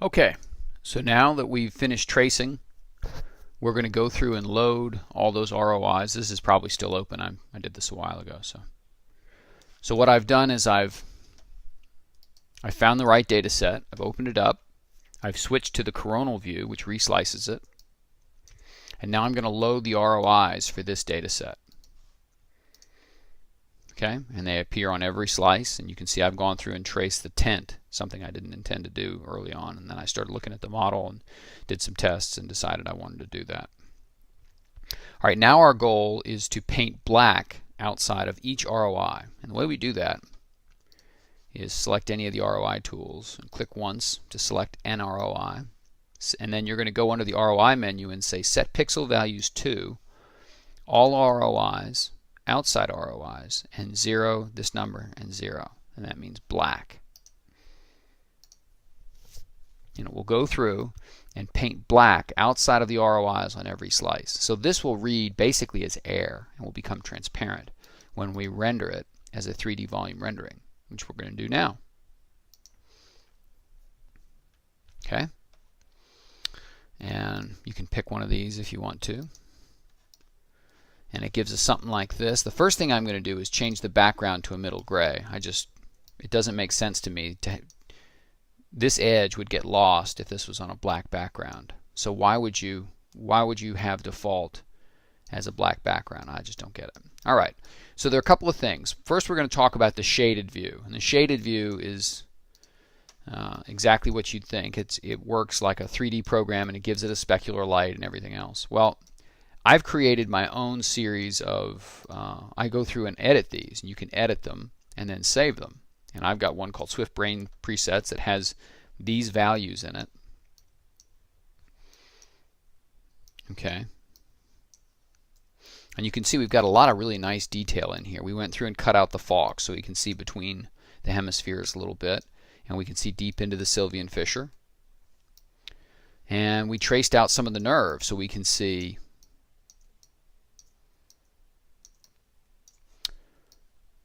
Okay, so now that we've finished tracing, we're going to go through and load all those ROIs. This is probably still open. I did this a while ago. So what I've done is I found the right data set. I've opened it up. I've switched to the coronal view, which reslices it. And now I'm going to load the ROIs for this data set. Okay, and they appear on every slice, and you can see I've gone through and traced the tent, something I didn't intend to do early on, and then I started looking at the model and did some tests and decided I wanted to do that. All right, now our goal is to paint black outside of each ROI, and the way we do that is select any of the ROI tools and click once to select an ROI, and then you're going to go under the ROI menu and say set pixel values to all ROIs, outside ROIs, and 0 this number and 0, and that means black. And it will go through and paint black outside of the ROIs on every slice. So this will read basically as air and will become transparent when we render it as a 3D volume rendering, which we're going to do now. Okay, and you can pick one of these if you want to. And it gives us something like this. The first thing I'm going to do is change the background to a middle gray. It doesn't make sense to me. This edge would get lost if this was on a black background. So why would you have default as a black background? I just don't get it. All right. So there are a couple of things. First, we're going to talk about the shaded view. And the shaded view is exactly what you'd think. It works like a 3D program, and it gives it a specular light and everything else. Well, I've created my own series of, I go through and edit these, and you can edit them and then save them. And I've got one called Swift Brain Presets that has these values in it. Okay. And you can see we've got a lot of really nice detail in here. We went through and cut out the fog so we can see between the hemispheres a little bit, and we can see deep into the Sylvian fissure. And we traced out some of the nerves so we can see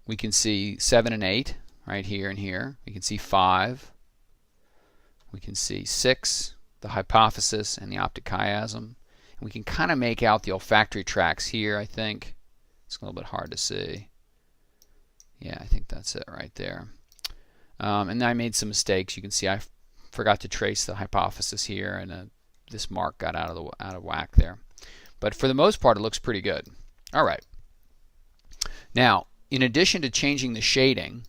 we can see 7 and 8 right here and here. We can see 5. We can see 6, the hypophysis and the optic chiasm. And we can kind of make out the olfactory tracts here, I think. It's a little bit hard to see. Yeah, I think that's it right there. And I made some mistakes. You can see I forgot to trace the hypophysis here, and this mark got out of whack there. But for the most part, it looks pretty good. All right. Now, in addition to changing the shading,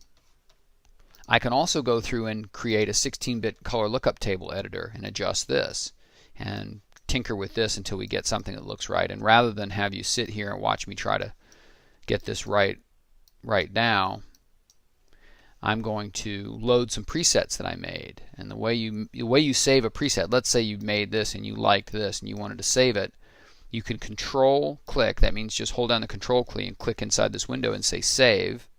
I can also go through and create a 16-bit color lookup table editor and adjust this and tinker with this until we get something that looks right. And rather than have you sit here and watch me try to get this right now, I'm going to load some presets that I made. And the way you save a preset, let's say you made this and you liked this and you wanted to save it, you can control click, that means just hold down the control key and click inside this window and say save,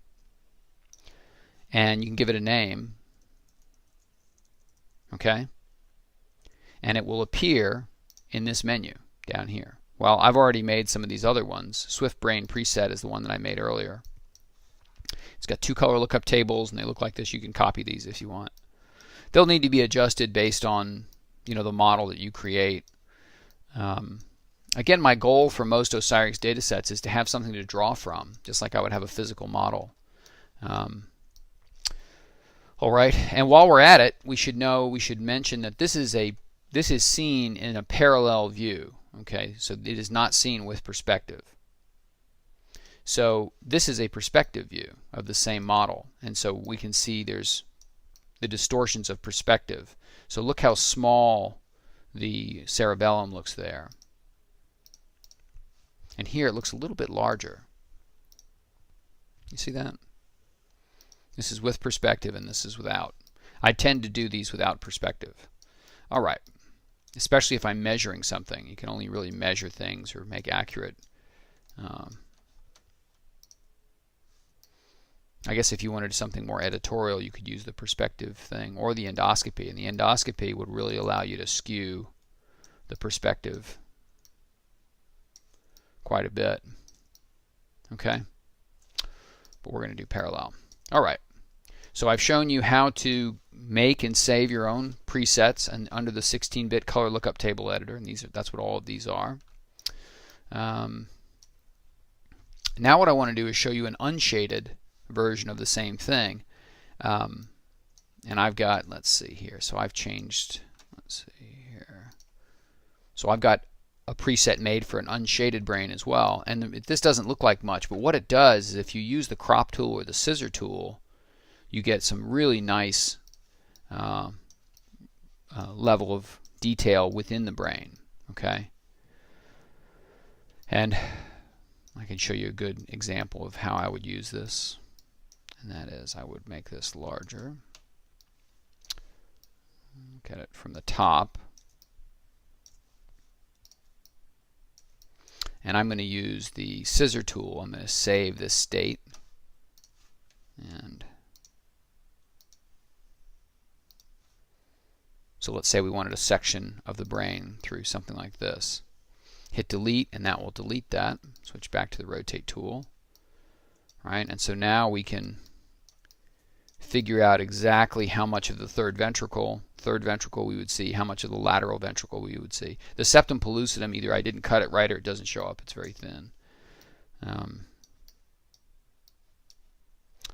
and you can give it a name, okay, and it will appear in this menu down here. Well, I've already made some of these other ones. Swift Brain Preset is the one that I made earlier. It's got 2 color lookup tables and they look like this. You can copy these if you want. They'll need to be adjusted based on the model that you create. Again, my goal for most Osirix datasets is to have something to draw from, just like I would have a physical model. All right, and while we're at it, we should mention that this is seen in a parallel view. Okay, so it is not seen with perspective. So this is a perspective view of the same model, and so we can see there's the distortions of perspective. So look how small the cerebellum looks there. And here it looks a little bit larger. You see that? This is with perspective and this is without. I tend to do these without perspective. All right. Especially if I'm measuring something. You can only really measure things or make accurate. I guess if you wanted something more editorial, you could use the perspective thing or the endoscopy. And the endoscopy would really allow you to skew the perspective quite a bit. Okay? But we're going to do parallel. All right. So I've shown you how to make and save your own presets and under the 16-bit color lookup table editor, and that's what all of these are. Now what I want to do is show you an unshaded version of the same thing. And I've got, let's see here, so I've changed, let's see here. So I've got a preset made for an unshaded brain as well. And this doesn't look like much, but what it does is if you use the crop tool or the scissor tool, you get some really nice level of detail within the brain. Okay, and I can show you a good example of how I would use this, and that is I would make this larger. Look at it from the top, and I'm going to use the scissor tool. I'm going to save this state, and so let's say we wanted a section of the brain through something like this. Hit delete, and that will delete that. Switch back to the rotate tool. Right, and so now we can figure out exactly how much of the third ventricle we would see, how much of the lateral ventricle we would see. The septum pellucidum, either I didn't cut it right or it doesn't show up. It's very thin.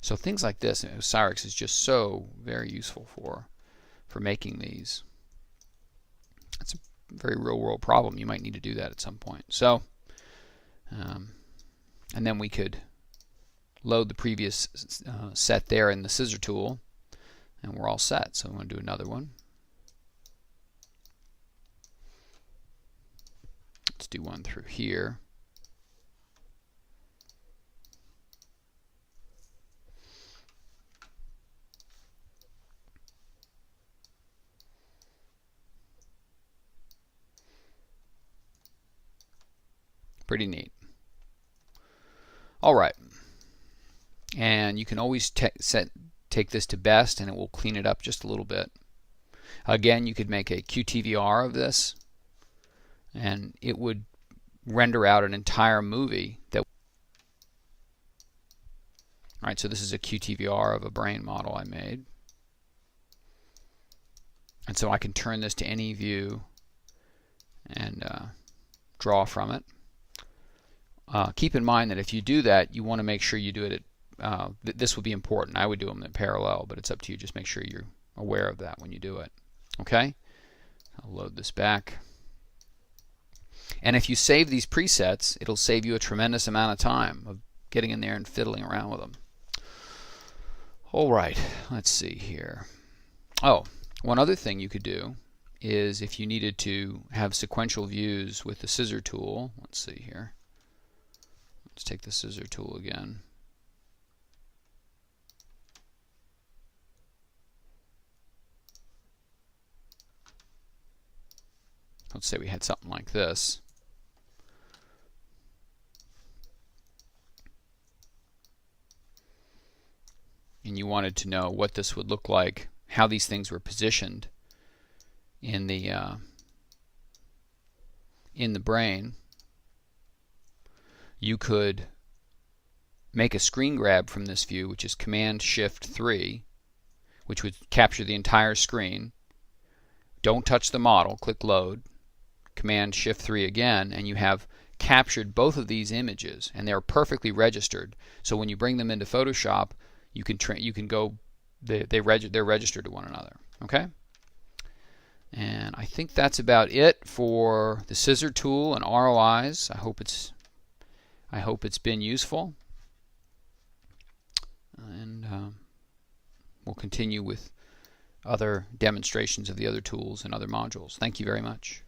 So things like this, Osirix is just so very useful for making these. It's a very real-world problem. You might need to do that at some point. So, and then we could load the previous set there in the scissor tool, and we're all set. So I'm going to do another one. Let's do one through here. Pretty neat. All right, and you can always take this to best, and it will clean it up just a little bit. Again, you could make a QTVR of this, and it would render out an entire movie. All right, so this is a QTVR of a brain model I made, and so I can turn this to any view and draw from it. Keep in mind that if you do that, you want to make sure you do it at, this would be important. I would do them in parallel, but it's up to you. Just make sure you're aware of that when you do it. Okay? I'll load this back. And if you save these presets, it'll save you a tremendous amount of time of getting in there and fiddling around with them. All right, let's see here. Oh, one other thing you could do is if you needed to have sequential views with the scissor tool. Let's see here. Let's take the scissor tool again. Let's say we had something like this. And you wanted to know what this would look like, how these things were positioned in the brain. You could make a screen grab from this view, which is Command-Shift-3, which would capture the entire screen. Don't touch the model. Click Load. Command-Shift-3 again, and you have captured both of these images, and they're perfectly registered. So when you bring them into Photoshop, you can go. They're registered to one another. Okay. And I think that's about it for the scissor tool and ROIs. I hope it's been useful, and we'll continue with other demonstrations of the other tools and other modules. Thank you very much.